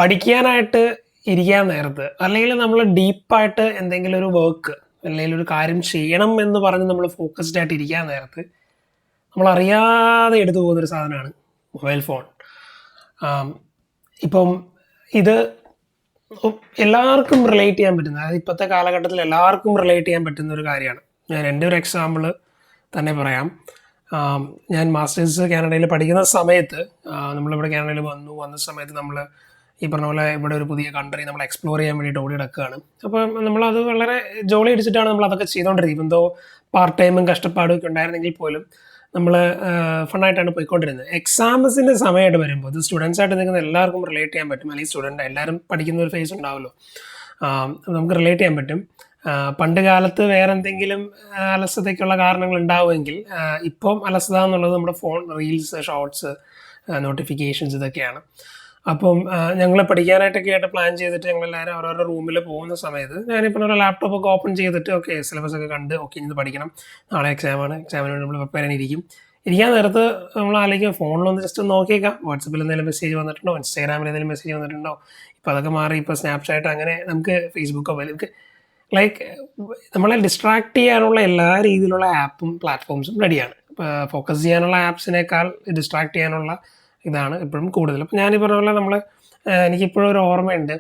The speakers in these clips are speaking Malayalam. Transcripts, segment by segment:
പഠിക്കാനായിട്ട് ഇരിക്കാൻ നേരത്ത് അല്ലെങ്കിൽ നമ്മൾ ഡീപ്പായിട്ട് എന്തെങ്കിലും ഒരു വർക്ക് അല്ലെങ്കിൽ ഒരു കാര്യം ചെയ്യണം എന്ന് പറഞ്ഞ് നമ്മൾ ഫോക്കസ്ഡ് ആയിട്ട് ഇരിക്കാൻ നേരത്ത് നമ്മൾ അറിയാതെ എടുത്തു പോകുന്നൊരു സാധനമാണ് മൊബൈൽ ഫോൺ. ഇപ്പം ഇത് എല്ലാവർക്കും റിലേറ്റ് ചെയ്യാൻ പറ്റുന്ന, അതായത് ഇപ്പോഴത്തെ കാലഘട്ടത്തിൽ എല്ലാവർക്കും റിലേറ്റ് ചെയ്യാൻ പറ്റുന്ന ഒരു കാര്യമാണ്. ഞാൻ എൻ്റെ ഒരു എക്സാമ്പിൾ തന്നെ പറയാം. ഞാൻ മാസ്റ്റേഴ്സ് കാനഡയിൽ പഠിക്കുന്ന സമയത്ത് നമ്മളിവിടെ കാനഡയിൽ വന്ന സമയത്ത് നമ്മൾ ഈ പറഞ്ഞ പോലെ ഇവിടെ ഒരു പുതിയ കൺട്രി നമ്മൾ എക്സ്പ്ലോർ ചെയ്യാൻ വേണ്ടിയിട്ട് ഓടി നടക്കുകയാണ്. അപ്പോൾ നമ്മളത് വളരെ ജോലി അടിച്ചിട്ടാണ് നമ്മൾ അതൊക്കെ ചെയ്തുകൊണ്ടിരിക്കുന്നത്. എന്തോ പാർട്ട് ടൈമും കഷ്ടപ്പാടും ഒക്കെ ഉണ്ടായിരുന്നെങ്കിൽ പോലും നമ്മൾ ഫണ്ണായിട്ടാണ് പോയിക്കൊണ്ടിരുന്നത്. എക്സാംസിൻ്റെ സമയമായിട്ട് വരുമ്പോൾ ഇത് സ്റ്റുഡൻസ് ആയിട്ട് നിൽക്കുന്ന എല്ലാവർക്കും റിലേറ്റ് ചെയ്യാൻ പറ്റും. അല്ലെങ്കിൽ സ്റ്റുഡൻ്റ് എല്ലാവരും പഠിക്കുന്ന ഒരു ഫേസ് ഉണ്ടാവുമല്ലോ, നമുക്ക് റിലേറ്റ് ചെയ്യാൻ പറ്റും. പണ്ട് കാലത്ത് വേറെ എന്തെങ്കിലും അലസതയ്ക്കുള്ള കാരണങ്ങൾ ഉണ്ടാവുമെങ്കിൽ ഇപ്പം അലസത എന്നുള്ളത് നമ്മുടെ ഫോൺ, റീൽസ്, ഷോർട്സ്, നോട്ടിഫിക്കേഷൻസ് ഇതൊക്കെയാണ്. അപ്പം ഞങ്ങൾ പഠിക്കാനായിട്ടൊക്കെ ആയിട്ട് പ്ലാൻ ചെയ്തിട്ട് ഞങ്ങളെല്ലാവരും ഓരോരോ റൂമിൽ പോകുന്ന സമയത്ത് ഞാനിപ്പോൾ ഒരു ലാപ്ടോപ്പൊക്കെ ഓപ്പൺ ചെയ്തിട്ട് ഓക്കെ സിലബസ് ഒക്കെ കണ്ട് ഓക്കെ ഇത് പഠിക്കണം, നാളെ എക്സാമിന് വേണ്ടി നമ്മൾ പ്രിപ്പയർ ഇരിക്കാൻ നേരത്ത് നമ്മൾ ആലോചിക്കും ഫോണിലൊന്ന് ജസ്റ്റ് നോക്കിയേക്കാം, വാട്സപ്പിൽ എന്തെങ്കിലും മെസ്സേജ് വന്നിട്ടുണ്ടോ, ഇൻസ്റ്റാഗ്രാമിൽ എന്തെങ്കിലും മെസ്സേജ് വന്നിട്ടുണ്ടോ. ഇപ്പോൾ അതൊക്കെ മാറി ഇപ്പോൾ സ്നാപ്ചാറ്റ്, അങ്ങനെ നമുക്ക് ഫേസ്ബുക്കോ നമുക്ക് ലൈക്ക് നമ്മളെ ഡിസ്ട്രാക്ട് ചെയ്യാനുള്ള എല്ലാ രീതിയിലുള്ള ആപ്പും പ്ലാറ്റ്ഫോംസും റെഡിയാണ്. ഫോക്കസ് ചെയ്യാനുള്ള ആപ്സിനേക്കാൾ ഡിസ്ട്രാക്ട് ചെയ്യാനുള്ള ഇതാണ് എപ്പോഴും കൂടുതൽ. അപ്പം ഞാൻ ഈ പറഞ്ഞ പോലെ എനിക്കിപ്പോഴും ഒരു ഓർമ്മയുണ്ട്.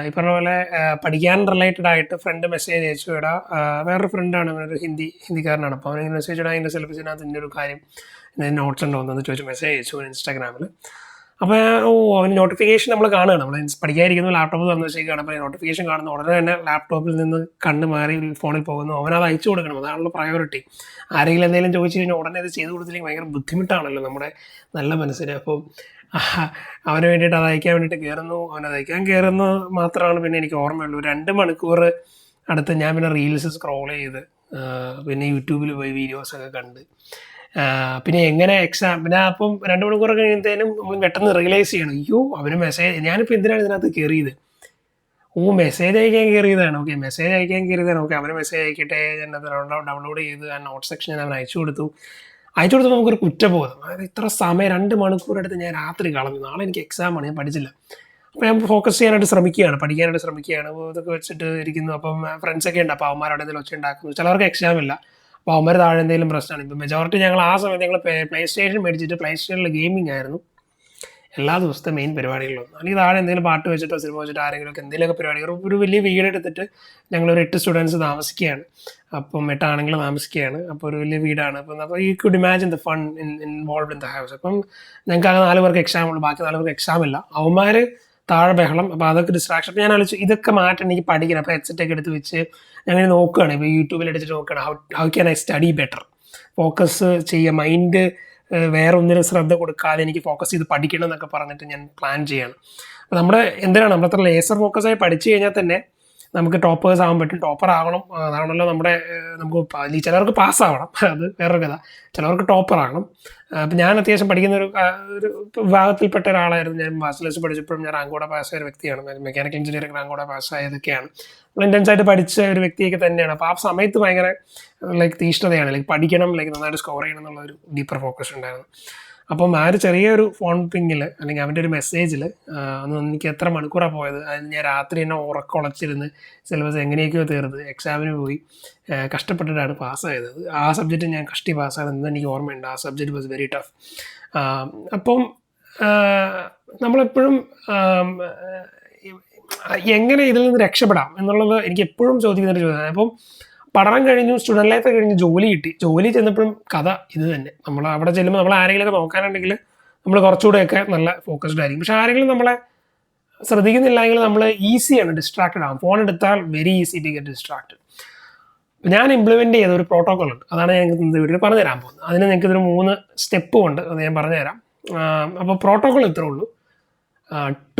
ഈ പറഞ്ഞ പോലെ പഠിക്കാൻ റിലേറ്റഡ് ആയിട്ട് ഫ്രണ്ട് മെസ്സേജ് അയച്ചു, ഇടാ വേറൊരു ഫ്രണ്ടാണ്, ഒരു ഹിന്ദിക്കാരനാണ്. അപ്പോൾ അവനിങ്ങനെ മെസ്സേജ് ഇടാൻ അതിൻ്റെ സിലബസിനകത്ത് ഇതിൻ്റെ ഒരു കാര്യം നോട്ട്സ് ഉണ്ടോ എന്ന് ചോദിച്ചു മെസ്സേജ് അയച്ചു ഇൻസ്റ്റാഗ്രാമിൽ. അപ്പോൾ അവന് നോട്ടിഫിക്കേഷൻ നമ്മൾ കാണുകയാണ്, നമ്മൾ പഠിക്കാതിരിക്കുന്നു ലാപ്ടോപ്പ് തന്നു വെച്ചേക്കാണ്. അപ്പോൾ നോട്ടിഫിക്കേഷൻ കാണുന്ന ഉടനെ തന്നെ ലാപ്ടോപ്പിൽ നിന്ന് കണ്ണ് മാറി ഫോണിൽ പോകുന്നു, അവനത് അയച്ചു കൊടുക്കണം, അതാണല്ലോ പ്രയോറിറ്റി. ആരെങ്കിലും എന്തെങ്കിലും ചോദിച്ചു കഴിഞ്ഞാൽ ഉടനെ അത് ചെയ്ത് കൊടുത്തില്ലെങ്കിൽ ഭയങ്കര ബുദ്ധിമുട്ടാണല്ലോ നമ്മുടെ നല്ല മനസ്സിന്. അപ്പോൾ അവന് വേണ്ടിയിട്ട് അത് അയക്കാൻ വേണ്ടിയിട്ട് കയറുന്നു, അവനത് അയക്കാൻ കയറുന്നു മാത്രമാണ് പിന്നെ എനിക്ക് ഓർമ്മയുള്ളൂ. 2 മണിക്കൂർ അടുത്ത് ഞാൻ പിന്നെ റീൽസ് സ്ക്രോൾ ചെയ്ത് പിന്നെ യൂട്യൂബിൽ പോയി വീഡിയോസൊക്കെ കണ്ട് പിന്നെ എങ്ങനെ പിന്നെ അപ്പം 2 മണിക്കൂറൊക്കെ കഴിയുമ്പോഴത്തേനും നമ്മൾ പെട്ടെന്ന് റിയലൈസ് ചെയ്യണം, അയ്യോ അവന് മെസ്സേജ്, ഞാനിപ്പോൾ എന്തിനാണ് ഇതിനകത്ത് കയറിയത്, മെസ്സേജ് അയക്കാൻ കയറിയതാണ്, ഓക്കെ അവന് മെസ്സേജ് അയക്കട്ടെ, ഞാനത് ഡൗൺലോഡ് ചെയ്ത് ആ നോട്ട് സെക്ഷൻ ഞാൻ അവൻ അയച്ചു കൊടുത്തു നമുക്കൊരു കുറ്റബോധം. അതായത് ഇത്ര സമയം 2 മണിക്കൂർ എടുത്ത് ഞാൻ രാത്രി കളഞ്ഞു, നാളെ എനിക്ക് എക്സാമാണ്, ഞാൻ പഠിച്ചില്ല. അപ്പോൾ ഞാൻ ഫോക്കസ് ചെയ്യാനായിട്ട് ശ്രമിക്കുകയാണ്, പഠിക്കാനായിട്ട് ശ്രമിക്കുകയാണ്. അപ്പോൾ ഇതൊക്കെ വെച്ചിട്ട് ഇരിക്കുന്നു. അപ്പം ഫ്രണ്ട്സൊക്കെ ഉണ്ട്, അപ്പോൾ അവന്മാരോട് എന്തെങ്കിലും ഒച്ച ഉണ്ടാക്കുന്നു. ചിലവർക്ക് എക്സാം ഇല്ല, അപ്പോൾ അവന്മാർ താഴെ എന്തെങ്കിലും പ്രശ്നമാണ്. ഇപ്പോൾ മെജോറിറ്റി ഞങ്ങൾ ആ സമയത്ത് ഞങ്ങൾ പ്ലേ സ്റ്റേഷൻ മേടിച്ചിട്ട് പ്ലേ സ്റ്റേഷനിൽ ഗെയിമിംഗ് ആയിരുന്നു എല്ലാ ദിവസത്തെ മെയിൻ പരിപാടികളൊന്നും. അല്ലെങ്കിൽ താഴെ എന്തെങ്കിലും പാട്ട് വെച്ചിട്ടോ സിനിമ വെച്ചിട്ടോ ആരെങ്കിലുമൊക്കെ എന്തെങ്കിലുമൊക്കെ പരിപാടികൾ. ഒരു വലിയ വീടെടുത്തിട്ട് ഞങ്ങളൊരു 8 സ്റ്റുഡൻസ് താമസിക്കുകയാണ്. അപ്പം 8 ആണെങ്കിലും താമസിക്കുകയാണ്. അപ്പോൾ ഒരു വലിയ വീടാണ്. അപ്പോൾ you could imagine the fun involve in the house. അപ്പം ഞങ്ങൾക്ക് അങ്ങനെ 4 പേർക്ക് എക്സാം ഉള്ളൂ, ബാക്കി 4 പേർക്ക് എക്സാം ഇല്ല. അവന്മാർ താഴെ ബഹളം, അപ്പോൾ അതൊക്കെ ഡിസ്ട്രാക്ഷൻ. അപ്പോൾ ഞാൻ ആലോചിച്ചു ഇതൊക്കെ മാറ്റം, എനിക്ക് പഠിക്കണം. അപ്പോൾ ഹെഡ്സെറ്റൊക്കെ എടുത്ത് വെച്ച് ഞങ്ങൾ നോക്കുകയാണ്, ഇപ്പോൾ യൂട്യൂബിൽ എടുത്തിട്ട് നോക്കുകയാണ് how can I study better, focus ചെയ്യുക, മൈൻഡ് വേറെ ഒന്നിനും ശ്രദ്ധ കൊടുക്കാതെ എനിക്ക് ഫോക്കസ് ചെയ്ത് പഠിക്കണം എന്നൊക്കെ പറഞ്ഞിട്ട് ഞാൻ പ്ലാൻ ചെയ്യണം. അപ്പോൾ നമ്മുടെ എന്തിനാണ് നമ്മളത്ര ലേസർ ഫോക്കസായി പഠിച്ചു കഴിഞ്ഞാൽ തന്നെ നമുക്ക് ടോപ്പേഴ്സ് ആവാൻ പറ്റും, ടോപ്പർ ആവണം. അതാണല്ലോ നമുക്ക് ചിലവർക്ക് പാസ്സാവണം, അത് വേറൊരു കഥ. ചിലവർക്ക് ടോപ്പർ ആകണം. അപ്പം ഞാൻ അത്യാവശ്യം പഠിക്കുന്ന ഒരു വിഭാഗത്തിൽപ്പെട്ട ഒരാളായിരുന്നു. ഞാൻ മാസ്റ്റേഴ്സ് പഠിച്ചപ്പോഴും ഞാൻ റാങ്കോടെ പാസ്സായ ഒരു വ്യക്തിയാണ്, മെക്കാനിക്കൽ എഞ്ചിനീയറിംഗ് റാങ്കോടെ പാസ്സായതൊക്കെയാണ്. നമ്മൾ ഇൻറ്റൻസ് ആയിട്ട് പഠിച്ച ഒരു വ്യക്തിയൊക്കെ തന്നെയാണ്. അപ്പോൾ ആ സമയത്ത് ഭയങ്കര തീഷ്ണതയാണ്, പഠിക്കണം, നന്നായിട്ട് സ്കോർ ചെയ്യണം എന്നുള്ളൊരു ഡീപ്പർ ഫോക്കസ് ഉണ്ടായിരുന്നു. അപ്പം ആ ഒരു ചെറിയൊരു ഫോൺ പിങ്ങിൽ അല്ലെങ്കിൽ അവൻ്റെ ഒരു മെസ്സേജിൽ അന്ന് എനിക്ക് എത്ര മണിക്കൂറാണ് പോയത്. അതിന് ഞാൻ രാത്രി തന്നെ ഉറക്കൊളച്ചിരുന്ന് സിലബസ് എങ്ങനെയൊക്കെയോ തീർത്ത് എക്സാമിന് പോയി കഷ്ടപ്പെട്ടിട്ടാണ് പാസ്സായത്. ആ സബ്ജക്റ്റ് ഞാൻ പാസ്സായതെന്ന് എനിക്ക് ഓർമ്മയുണ്ട്. ആ സബ്ജക്റ്റ് വാസ് വെരി ടഫ്. അപ്പം നമ്മളെപ്പോഴും എങ്ങനെ ഇതിൽ നിന്ന് രക്ഷപ്പെടാം എന്നുള്ളത് എനിക്ക് എപ്പോഴും ചോദിക്കുന്നൊരു ചോദ്യമാണ്. അപ്പം പഠനം കഴിഞ്ഞു, സ്റ്റുഡൻറ് ലൈഫ് കഴിഞ്ഞ് ജോലി കിട്ടി. ജോലി ചെന്നപ്പോഴും കഥ ഇത് തന്നെ. നമ്മൾ അവിടെ ചെല്ലുമ്പോൾ നമ്മൾ ആരെങ്കിലുമൊക്കെ നോക്കാനുണ്ടെങ്കിൽ നമ്മൾ കുറച്ചുകൂടെയൊക്കെ നല്ല ഫോക്കസ്ഡ് ആയിരിക്കും. പക്ഷെ ആരെങ്കിലും നമ്മളെ ശ്രദ്ധിക്കുന്നില്ലെങ്കിൽ നമ്മൾ ഈസിയാണ് ഡിസ്ട്രാക്റ്റഡ് ആകും. ഫോൺ എടുത്താൽ very easy to get distracted. ഞാൻ ഇംപ്ലിമെൻറ്റ് ചെയ്ത ഒരു പ്രോട്ടോക്കോൾ ഉണ്ട്, അതാണ് ഞാൻ നിങ്ങൾക്ക് വീഡിയോയിൽ പറഞ്ഞു തരാൻ പോകുന്നത്. അതിന് നിങ്ങൾക്ക് ഇതിന് 3 സ്റ്റെപ്പും ഉണ്ട്, അത് ഞാൻ പറഞ്ഞുതരാം. അപ്പോൾ പ്രോട്ടോക്കോൾ ഇത്രേ ഉള്ളൂ: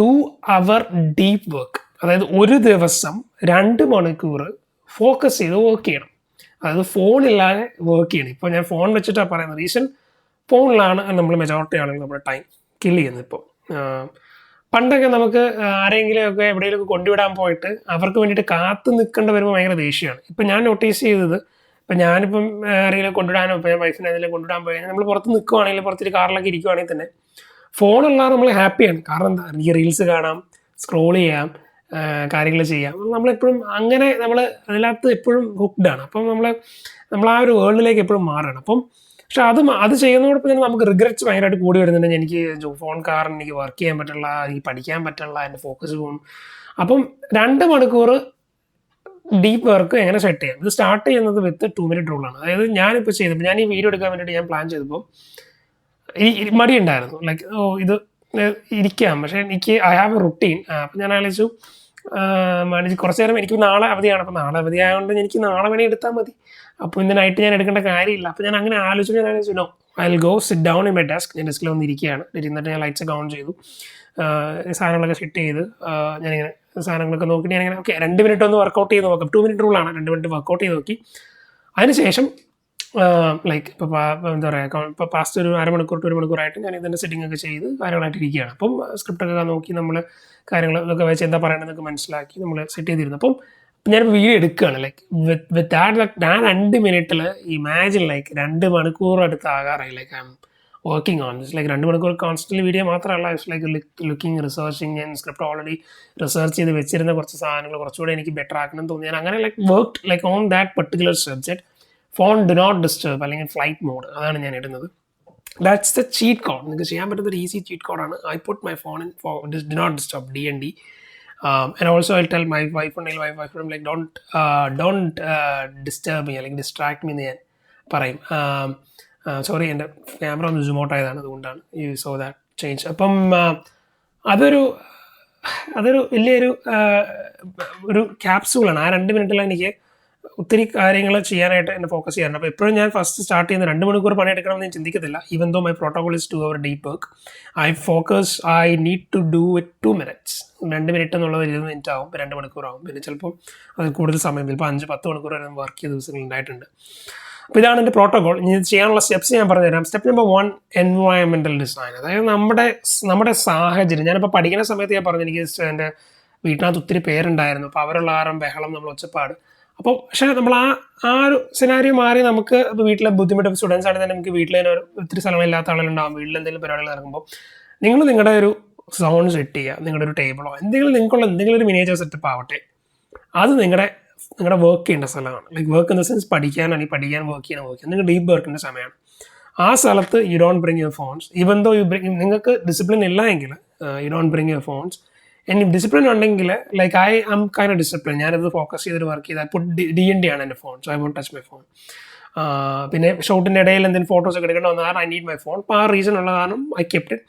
2 hour ഡീപ്പ് വർക്ക്. അതായത് ഒരു ദിവസം 2 മണിക്കൂർ ഫോക്കസ് ചെയ്ത് വർക്ക് ചെയ്യണം. അതായത് ഫോണില്ലാതെ വർക്ക് ചെയ്യണം. ഇപ്പോൾ ഞാൻ ഫോൺ വെച്ചിട്ടാണ് പറയുന്നത്. റീസൺ ഫോണിലാണ് നമ്മൾ മെജോറിറ്റി ആണെങ്കിൽ നമ്മുടെ ടൈം കില്ല് ചെയ്യുന്നത്. ഇപ്പോൾ പണ്ടൊക്കെ നമുക്ക് ആരെങ്കിലുമൊക്കെ എവിടെയെങ്കിലുമൊക്കെ കൊണ്ടുവിടാൻ പോയിട്ട് അവർക്ക് വേണ്ടിയിട്ട് കാത്തു നിൽക്കേണ്ടി വരുമ്പോൾ ഭയങ്കര ദേഷ്യമാണ്. ഇപ്പം ഞാൻ നോട്ടീസ് ചെയ്തത്, ഇപ്പം ഞാനിപ്പം ആരെങ്കിലും കൊണ്ടുവിടാനോ, ഇപ്പം ഞാൻ വൈഫിനെ എന്തെങ്കിലും കൊണ്ടുവിടാൻ പോയി നമ്മൾ പുറത്ത് നിൽക്കുവാണെങ്കിൽ, പുറത്തൊരു കാറിലൊക്കെ ഇരിക്കുവാണെങ്കിൽ തന്നെ ഫോണുള്ള നമ്മൾ ഹാപ്പിയാണ്. കാരണം എന്താ, എനിക്ക് റീൽസ് കാണാം, സ്ക്രോൾ ചെയ്യാം, കാര്യങ്ങൾ ചെയ്യാം. നമ്മളെപ്പോഴും അങ്ങനെ നമ്മൾ അതിനകത്ത് എപ്പോഴും ഹുക്ക്ഡാണ്. അപ്പം നമ്മൾ ആ ഒരു വേൾഡിലേക്ക് എപ്പോഴും മാറുകയാണ്. അപ്പം പക്ഷെ അത് ചെയ്യുന്നതോടൊപ്പം തന്നെ നമുക്ക് റിഗ്രറ്റ്സ് ഭയങ്കരമായിട്ട് കൂടി വരുന്നുണ്ട്. എനിക്ക് ഫോൺ കാരണം എനിക്ക് വർക്ക് ചെയ്യാൻ പറ്റില്ല, എനിക്ക് പഠിക്കാൻ പറ്റില്ല, എൻ്റെ ഫോക്കസ് പോകും. അപ്പം 2 മണിക്കൂർ ഡീപ്പ് വർക്ക് എങ്ങനെ സെറ്റ് ചെയ്യാം, ഇത് സ്റ്റാർട്ട് ചെയ്യുന്നത് വിത്ത് 2 മിനിറ്റ് റൂളാണ്. അതായത് ഞാനിപ്പോൾ ചെയ്തപ്പോൾ, ഞാൻ ഈ വീഡിയോ എടുക്കാൻ വേണ്ടിയിട്ട് ഞാൻ പ്ലാൻ ചെയ്തപ്പോൾ ഈ മടി ഉണ്ടായിരുന്നു. ലൈക്ക് ഇത് ഇരിക്കാം, പക്ഷേ എനിക്ക് ഐ ഹാവ് എ റുട്ടീൻ. അപ്പം ഞാൻ ആലോചിച്ചു കുറച്ച് നേരം, എനിക്ക് നാളെ അവധിയാണ്. അപ്പം നാളെ അവധി ആയതുകൊണ്ട് എനിക്ക് നാളെ വേണേൽ എടുത്താൽ മതി. അപ്പോൾ ഇന്ന് നൈറ്റ് ഞാൻ എടുക്കേണ്ട കാര്യമില്ല. അപ്പോൾ ഞാൻ അങ്ങനെ ആലോചിച്ചു no, I will go sit down in my desk. ഞാൻ ഡെസ്കിൽ വന്ന് ഇരിക്കുകയാണ്. ഇരുന്നിട്ട് ഞാൻ ലൈറ്റ്സ് ഒക്കെ ഓൺ ചെയ്തു, സാധനങ്ങളൊക്കെ സെറ്റ് ചെയ്ത്, ഞാനിങ്ങനെ സാധനങ്ങളൊക്കെ നോക്കിയിട്ട് ഞാനിങ്ങനെ ഓക്കെ 2 മിനിറ്റ് ഒന്ന് വർക്കൗട്ട് ചെയ്ത് നോക്കാം. 2 മിനിറ്റ് റൂളാണ്, 2 മിനിറ്റ് വർക്കൗട്ട് ചെയ്ത് നോക്കി. അതിനുശേഷം ലൈക്ക് ഇപ്പോൾ എന്താ പറയുക, ഇപ്പോൾ പാസ്റ്റ് ഒരു അരമണിക്കൂർ ടു 1 മണിക്കൂറായിട്ട് ഞാൻ ഇതിൻ്റെ സെറ്റിംഗ് ഒക്കെ ചെയ്ത് കാര്യങ്ങളായിട്ട് ഇരിക്കുകയാണ്. അപ്പം സ്ക്രിപ്റ്റൊക്കെ നോക്കി നമ്മൾ കാര്യങ്ങൾ ഇതൊക്കെ വെച്ച് എന്താ പറയണമെന്നൊക്കെ മനസ്സിലാക്കി നമ്മൾ സെറ്റ് ചെയ്തിരുന്നു. അപ്പം ഞാനിപ്പോൾ വീഡിയോ എടുക്കുകയാണ്. ലൈക്ക് വിത്ത് ദാറ്റ് ഞാൻ 2 മിനിറ്റിൽ ഇമാജിൻ ലൈക്ക് 2 മണിക്കൂർ അടുത്ത് ആകാറായി. Like I M working on this. Like 2 മണിക്കൂർ കോൺസ്റ്റൻ്റ് വീഡിയോ മാത്രമല്ല, ഇറ്റ്സ് ലൈക്ക് ലുക്കിംഗ്, റിസർച്ചിങ്. ഞാൻ സ്ക്രിപ്റ്റ് ഓൾറെഡി റിസർച്ച് ചെയ്ത് വെച്ചിരുന്ന കുറച്ച് സാധനങ്ങൾ കുറച്ചുകൂടെ എനിക്ക് ബെറ്റർ ആക്കണം തോന്നി. ഞാൻ അങ്ങനെ like work like on that particular subject. Phone do not disturb അല്ലെങ്കിൽ ഫ്ലൈറ്റ് മോഡ്, അതാണ് ഞാൻ ഇടുന്നത്. That's the cheat code. നിങ്ങൾക്ക് ചെയ്യാൻ പറ്റുന്ന ഒരു ഈസി ചീറ്റ് കോഡാണ്. I put my phone in do not disturb, DND. And also I'll tell my wife like don't disturb me, അല്ലെങ്കിൽ distract me എന്ന് ഞാൻ പറയും. സോറി, എൻ്റെ ക്യാമറ ഒന്ന് സൂം ഔട്ട് ആയതാണ്, അതുകൊണ്ടാണ് യു സോ ദാറ്റ് ചേഞ്ച്. അപ്പം അതൊരു വലിയൊരു ഒരു ക്യാപ്സൂളാണ്. ആ 2 മിനിറ്റിൽ എനിക്ക് ഒത്തിരി കാര്യങ്ങൾ ചെയ്യാനായിട്ട് എന്നെ ഫോക്കസ് ചെയ്യാറുണ്ട്. അപ്പോൾ എപ്പോഴും ഞാൻ ഫസ്റ്റ് സ്റ്റാർട്ട് ചെയ്യുന്ന 2 മണിക്കൂർ പണിയെടുക്കണമെന്ന് ഞാൻ ചിന്തിക്കത്തില്ല. Even though my protocol is 2 hour deep work, I need to do it 2 minutes. 2 minute എന്നുള്ളത് 20 മിനിറ്റ് ആവും, 2 മണിക്കൂറാവും. പിന്നെ ചിലപ്പോൾ അത് കൂടുതൽ സമയം, ചിലപ്പോൾ 5-10 മണിക്കൂർ വരെ വർക്ക് ചെയ്ത ദിവസങ്ങൾ ഉണ്ടായിട്ടുണ്ട്. അപ്പോൾ ഇതാണ് എൻ്റെ പ്രോട്ടോകോൾ. ഇനി ചെയ്യാനുള്ള സ്റ്റെപ്സ് ഞാൻ പറഞ്ഞുതരാം. Step number 1, environmental design. അതായത് നമ്മുടെ സാഹചര്യം. ഞാനിപ്പോൾ പഠിക്കുന്ന സമയത്ത് ഞാൻ പറഞ്ഞു, എനിക്ക് എൻ്റെ വീട്ടിനകത്ത് ഒത്തിരി പേരുണ്ടായിരുന്നു. അപ്പോൾ അവരുള്ള ആരും ബഹളം, നമ്മൾ ഒച്ചപ്പാട്. അപ്പോൾ പക്ഷേ നമ്മൾ ആ ഒരു സിനാരിയോ മാറി നമുക്ക് ഇപ്പോൾ വീട്ടിലെ ബുദ്ധിമുട്ട്, സ്റ്റുഡൻസ് ആണെങ്കിൽ തന്നെ നമുക്ക് വീട്ടിൽ തന്നെ ഒത്തിരി സ്ഥലങ്ങളില്ലാത്ത ആളുകളുണ്ടാകും. വീട്ടിൽ എന്തെങ്കിലും പരിപാടികൾ നടക്കുമ്പോൾ നിങ്ങളുടെ ഒരു സോൺ സെറ്റ് ചെയ്യുക. നിങ്ങളുടെ ഒരു ടേബിളോ എന്തെങ്കിലും ഒരു മിനിയേച്ചർ സെറ്റപ്പ് ആവട്ടെ, അത് നിങ്ങളുടെ വർക്ക് ചെയ്യേണ്ട സ്ഥലമാണ്. Like work in the sense പഠിക്കാൻ വർക്ക് ചെയ്യാൻ നിങ്ങൾ ഡീപ്പ് വർക്കിൻ്റെ സമയമാണ്. ആ സ്ഥലത്ത് you don't bring your phones. Even though നിങ്ങൾക്ക് ഡിസിപ്ലിൻ ഇല്ല എങ്കിൽ you don't bring your phones. ഇനി ഡിസിപ്ലിൻ ഉണ്ടെങ്കിൽ like I am kind of discipline. ഞാനത് ഫോക്കസ് ചെയ്തിട്ട് വർക്ക് ചെയ്താൽ ഇപ്പോൾ DND ആണ് എൻ്റെ ഫോൺ. So I won't touch my phone. പിന്നെ ഷോട്ടിൻ്റെ ഇടയിൽ എന്തെങ്കിലും ഫോട്ടോസ് ഒക്കെ എടുക്കേണ്ട വന്നാൽ ഐ നീഡ് മൈ ഫോൺ. അപ്പോൾ ആ റീസൺ ഉള്ള കാരണം ഐ കെപ്റ്റ് ഇറ്റ്.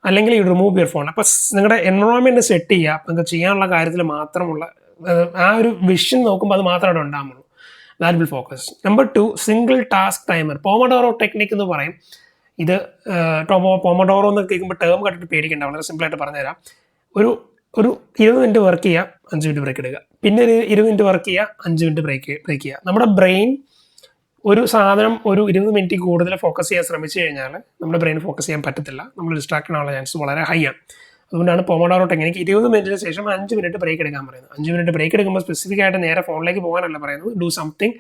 അല്ലെങ്കിൽ യു റിമൂവ് യുവർ ഫോൺ. അപ്പോൾ നിങ്ങളുടെ എൻവയോൺമെൻറ്റ് സെറ്റ് ചെയ്യുക. അപ്പോൾ നിങ്ങൾക്ക് ചെയ്യാനുള്ള കാര്യത്തിൽ മാത്രമുള്ള ആ ഒരു വിഷൻ നോക്കുമ്പോൾ അത് മാത്രമേ അവിടെ ഉണ്ടാകുള്ളൂ. That will focus. Number 2, single task timer. Pomodoro technique എന്ന് പറയും. ഇത് പോമഡോറോ എന്ന് കേൾക്കുമ്പോൾ ടേം കണ്ടിട്ട് പേടിക്കേണ്ട, വളരെ സിമ്പിളായിട്ട് പറഞ്ഞുതരാം. ഒരു 20 മിനിറ്റ് വർക്ക് ചെയ്യുക, 5 മിനിറ്റ് ബ്രേക്ക് എടുക്കുക. പിന്നെ ഒരു 20 മിനിറ്റ് വർക്ക് ചെയ്യുക, 5 മിനിറ്റ് ബ്രേക്ക് ചെയ്യുക. നമ്മുടെ ബ്രെയിൻ ഒരു സാധനം ഒരു 20 മിനിറ്റ് കൂടുതൽ ഫോക്കസ് ചെയ്യാൻ ശ്രമിച്ചു കഴിഞ്ഞാൽ നമ്മുടെ ബ്രെയിൻ ഫോക്കസ് ചെയ്യാൻ പറ്റത്തില്ല. നമ്മൾ ഡിസ്ട്രാക്ട് ആവാനുള്ള ചാൻസ് വളരെ ഹൈ ആണ്. അതുകൊണ്ടാണ് പോമഡോറോ ടെക്നിക്ക് 20 മിനിറ്റിന് ശേഷം 5 മിനിറ്റ് ബ്രേക്ക് എടുക്കാൻ പറയുന്നത്. 5 മിനിറ്റ് ബ്രേക്ക് എടുക്കുമ്പോൾ സ്പെസിഫിക് ആയിട്ട് നേരെ ഫോണിലേക്ക് പോകാനല്ല പറയുന്നത്. ഡു സംതിങ്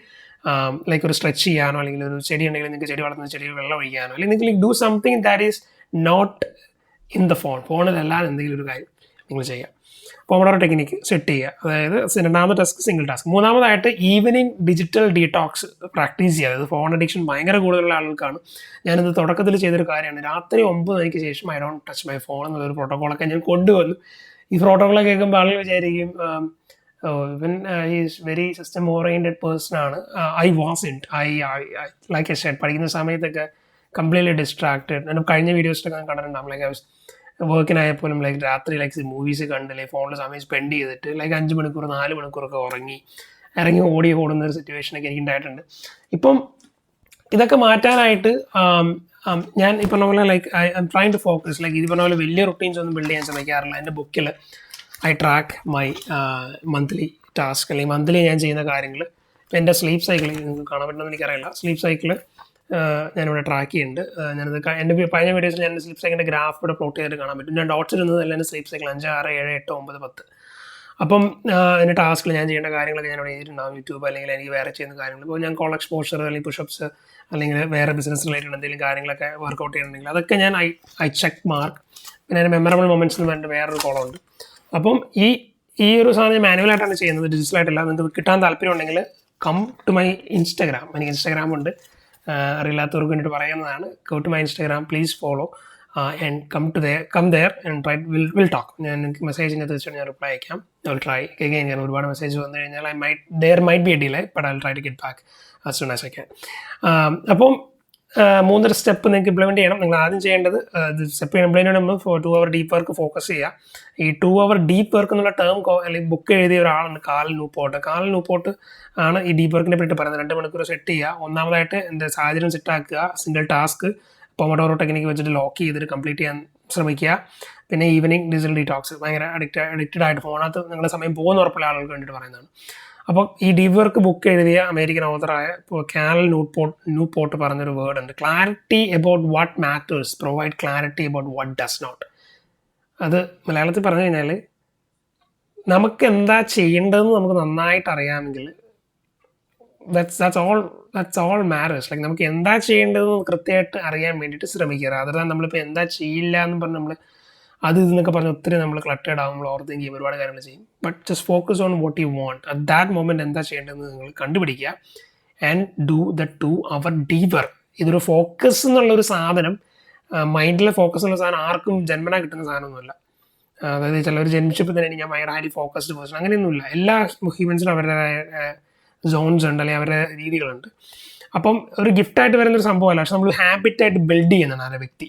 ലൈക്ക് ഒരു സ്ട്രെച്ച് ചെയ്യാനോ, അല്ലെങ്കിൽ ഒരു ചെടി ഉണ്ടെങ്കിൽ നിങ്ങൾക്ക് ചെടി വളർത്തുന്ന ചെടിയിൽ വെള്ളം ഒഴിക്കാനോ, അല്ലെങ്കിൽ നിങ്ങൾക്ക് do something that is not in the ഫോണിലല്ലാതെ എന്തെങ്കിലും ഒരു കാര്യം നിങ്ങൾ ചെയ്യുക. പോമഡോറോ ടെക്നിക്ക് സെറ്റ് ചെയ്യുക. അതായത് 2ാമത്തെ ടാസ്ക് സിംഗിൾ ടാസ്ക്. 3ാമതായിട്ട് ഈവനിങ് ഡിജിറ്റൽ ഡീടോക്സ് പ്രാക്ടീസ് ചെയ്യുക. അതായത് ഫോൺ അഡിക്ഷൻ ഭയങ്കര കൂടുതലുള്ള ആൾക്കാണ്. ഞാനിത് തുടക്കത്തിൽ ചെയ്തൊരു കാര്യമാണ്. രാത്രി 9 മണിക്ക് ശേഷം I don't touch my phone എന്നുള്ളൊരു പ്രോട്ടോക്കോളൊക്കെ ഞാൻ കൊണ്ടുവന്നു. ഈ പ്രോട്ടോക്കോളൊക്കെ കേൾക്കുമ്പോൾ ആളുകൾ വിചാരിക്കും ഇവൻ is very system oriented person ആണ്. ഐ ലൈക്ക് എ ഷെഡ് പഠിക്കുന്ന സമയത്തൊക്കെ കംപ്ലീറ്റ്ലി ഡിസ്ട്രാക്റ്റഡ്. ഞാൻ കഴിഞ്ഞ വീഡിയോസിലൊക്കെ ഞാൻ കണ്ടിട്ടുണ്ടാകും. ലൈക്ക് വർക്കിനായപ്പോലും ലൈക്ക് രാത്രി ലൈക്ക് മൂവീസ് കണ്ട് ലൈക്ക് ഫോണിൽ സമയം സ്പെൻഡ് ചെയ്തിട്ട് ലൈക്ക് 5 മണിക്കൂർ 4 മണിക്കൂറൊക്കെ ഇറങ്ങി ഓടുന്ന ഒരു സിറ്റുവേഷനൊക്കെ എനിക്ക് ഉണ്ടായിട്ടുണ്ട്. ഇപ്പം ഇതൊക്കെ മാറ്റാനായിട്ട് ഞാൻ ഈ പറഞ്ഞ പോലെ like I am trying to focus. Like ഇത് പറഞ്ഞ പോലെ വലിയ റുട്ടീൻസ് ഒന്നും ബിൽഡ് ചെയ്യാൻ ശ്രമിക്കാറില്ല. എൻ്റെ ബുക്കിൽ I track my monthly task, അല്ലെങ്കിൽ മന്ത്ലി ഞാൻ ചെയ്യുന്ന കാര്യങ്ങൾ. ഇപ്പം എൻ്റെ സ്ലീപ്പ് സൈക്കിൾ നിങ്ങൾക്ക് കാണാൻ പറ്റുമെന്ന് എനിക്കറിയില്ല. സ്ലീപ്പ് സൈക്കിൾ ഞാനിവിടെ ട്രാക്ക് ചെയ്യുന്നുണ്ട്. ഞാനത് എൻ്റെ കഴിഞ്ഞ വീഡിയോസിൽ ഞാൻ സ്ലീപ്പ് സൈക്കിളിൻ്റെ ഗ്രാഫ് ഇവിടെ പ്ലോട്ട് ചെയ്തിട്ട് കാണാൻ പറ്റും. ഞാൻ ഡോട്ട്സ് ഇരുന്നത് എല്ലാം സ്ലീപ്പ് സൈക്കിൾ 5, 6, 7, 8, 9, 10. അപ്പം എൻ്റെ ടാസ്കിൽ ഞാൻ ചെയ്യേണ്ട കാര്യങ്ങളൊക്കെ ഞാൻ അവിടെ എഴുതിയിട്ടുണ്ടാകും. യൂട്യൂബ് അല്ലെങ്കിൽ എനിക്ക് വേറെ ചെയ്യുന്ന കാര്യങ്ങൾ, ഇപ്പോൾ ഞാൻ കോൾ എക്സ്പോഷർ അല്ലെങ്കിൽ പുഷപ്സ് അല്ലെങ്കിൽ വേറെ ബിസിനസ് റിലേറ്റഡ് എന്തെങ്കിലും കാര്യങ്ങളൊക്കെ വർക്കൗട്ട് ചെയ്യണമെങ്കിൽ അതൊക്കെ ഞാൻ ഐ ചെക്ക് മാർക്ക്. പിന്നെ അതിന് മെമ്മറബിൾ മൊമെൻറ്റ്സിന് വേണ്ടി വേറൊരു കോളമുണ്ട്. അപ്പം ഈ ഒരു സാധനം മാനുവലായിട്ടാണ് ചെയ്യുന്നത്, ഡിജിറ്റലായിട്ടല്ല. നിങ്ങൾക്ക് കിട്ടാൻ താല്പര്യം ഉണ്ടെങ്കിൽ കം ടു മൈ ഇൻസ്റ്റാഗ്രാം. എനിക്ക് ഇൻസ്റ്റാഗ്രാം ഉണ്ട്, അറിയില്ലാത്തവർക്ക് വേണ്ടിയിട്ട് പറയുന്നതാണ്. Go to my Instagram, please follow and come there and will talk. ഞാൻ നിങ്ങൾക്ക് മെസ്സേജിന് തീർച്ചയായിട്ടും ഞാൻ റിപ്ലൈ അയക്കാം. I will try again. ഞാൻ ഒരുപാട് മെസ്സേജ് വന്നു കഴിഞ്ഞാൽ there might be a delay, but I'll try to get back as soon as I can. അപ്പം 3 സ്റ്റെപ്പ് നിങ്ങൾക്ക് ഇംപ്ലിമെൻറ്റ് ചെയ്യണം. നിങ്ങൾ ആദ്യം ചെയ്യേണ്ടത് സ്റ്റെപ്പ് ഇംപ്ലിമെൻറ്റ് ചെയ്യുമ്പോൾ 2 hour ഡീപ്പ് വർക്ക് ഫോക്കസ് ചെയ്യുക. ഈ 2 hour ഡീപ്പ് വർക്ക് എന്നുള്ള ടേം അല്ലെങ്കിൽ ബുക്ക് എഴുതിയ ഒരാളാണ് കാൽ ന്യൂപോർട്ട് ആണ് ഈ ഡീപ്പ് വർക്കിനെ പറ്റി പറയുന്നത്. 2 മണിക്കൂർ സെറ്റ് ചെയ്യുക. ഒന്നാമതായിട്ട് എൻ്റെ സാഹചര്യം സെറ്റാക്കുക. സിംഗിൾ ടാസ്ക് പൊമഡോറോ ടെക്നിക്ക് വെച്ചിട്ട് ലോക്ക് ചെയ്തിട്ട് കംപ്ലീറ്റ് ചെയ്യാൻ ശ്രമിക്കുക. പിന്നെ ഈവനിങ് ഡിജിറ്റൽ ഡീറ്റോക്സ്. ഭയങ്കര അഡിക്റ്റഡ് ആയിട്ട് ഫോണകത്ത് നിങ്ങളുടെ സമയം പോകുന്ന ഉറപ്പുള്ള ആളുകൾക്ക് വേണ്ടിയിട്ട് പറയുന്നതാണ്. അപ്പം ഈ ഡീപ്പ് വർക്ക് ബുക്ക് എഴുതിയ അമേരിക്കൻ ഓതറായ കാൽ ന്യൂപോർട്ട് പറഞ്ഞൊരു വേർഡ് ഉണ്ട്, clarity about what matters provide clarity about what does not. അത് മലയാളത്തിൽ പറഞ്ഞു കഴിഞ്ഞാൽ നമുക്ക് എന്താ ചെയ്യേണ്ടതെന്ന് നമുക്ക് നന്നായിട്ട് അറിയാമെങ്കിൽ that's all matters. ലൈക്ക് നമുക്ക് എന്താ ചെയ്യേണ്ടതെന്ന് കൃത്യമായിട്ട് അറിയാൻ വേണ്ടിയിട്ട് ശ്രമിക്കുക. അതല്ല നമ്മളിപ്പോൾ എന്താ ചെയ്യില്ല എന്ന് പറഞ്ഞ് നമ്മൾ അത് ഇതെന്നൊക്കെ പറഞ്ഞ് ഒത്തിരി നമ്മൾ ക്ലട്ടേഡ് ആകുമ്പോൾ ഓവർ തിങ്ക് ചെയ്യും, ഒരുപാട് കാര്യങ്ങൾ ചെയ്യും. But just focus on what you want. At that moment എന്താ ചെയ്യേണ്ടതെന്ന് നിങ്ങൾ കണ്ടുപിടിക്കുക and do the 2 hour deep work. ഇതൊരു ഫോക്കസ് എന്നുള്ളൊരു സാധനം, മൈൻഡിലെ ഫോക്കസ് എന്നുള്ള സാധനം ആർക്കും ജന്മനാ കിട്ടുന്ന സാധനമൊന്നുമല്ല. അതായത് ചിലർ ജനിച്ചപ്പോൾ തന്നെ ഞാൻ ഭയങ്കര ഹൈലി ഫോക്കസ്ഡ് പേഴ്സൺ, അങ്ങനെയൊന്നുമില്ല. എല്ലാ ഹ്യൂമൻസിനും അവരുടേതായ സോൺസ് ഉണ്ട്, അല്ലെങ്കിൽ അവരുടെ രീതികളുണ്ട്. അപ്പം ഒരു ഗിഫ്റ്റായിട്ട് വരുന്നൊരു സംഭവമല്ല, പക്ഷെ നമ്മൾ ഹാബിറ്റായിട്ട് ബിൽഡ് ചെയ്യുന്നതാണ് ആ വ്യക്തി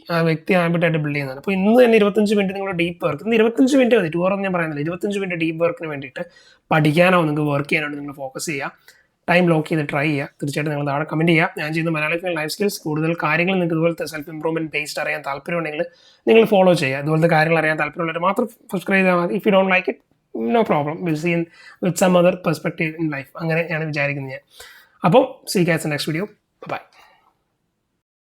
ഹാബിറ്റായിട്ട് ബിൽഡ് ചെയ്യുന്നതാണ്. അപ്പോൾ ഇന്ന് തന്നെ 25 മിനിറ്റ് നിങ്ങൾ ഡീപ്പ് വർക്ക്, ഇന്ന് 25 മിനിറ്റ് മതി, 2 hour ഞാൻ പറയുന്നില്ല, 25 മിനിറ്റ് ഡീപ്പ് വർക്കിന് വേണ്ടിയിട്ട് പഠിക്കാനോ നിങ്ങൾക്ക് വർക്ക് ചെയ്യാനോ നിങ്ങൾ ഫോക്കസ് ചെയ്യുക. ടൈം ലോക്ക് ചെയ്ത് ട്രൈ ചെയ്യുക. തീർച്ചയായിട്ടും നിങ്ങൾ താഴെ കമൻറ്റ് ചെയ്യുക. ഞാൻ ചെയ്യുന്ന മലയാളത്തിൽ ലൈഫ് സ്കിൽസ് കൂടുതൽ കാര്യങ്ങൾ നിങ്ങൾക്ക് ഇതുപോലത്തെ സെൽഫ് ഇംപ്രൂവ്മെൻറ്റ് ബേസ്ഡ് അറിയാൻ താല്പര്യമുണ്ടെങ്കിൽ നിങ്ങൾ ഫോളോ ചെയ്യുക. ഇതുപോലത്തെ കാര്യങ്ങൾ അറിയാൻ താല്പര്യമുള്ളവർ മാത്രം സബ്സ്ക്രൈബ് ചെയ്താൽ മതി. If you don't like it, no problem, will see with some other perspective in life. അങ്ങനെയാണ് വിചാരിക്കുന്നത് ഞാൻ. അപ്പോൾ see you guys in next video. By.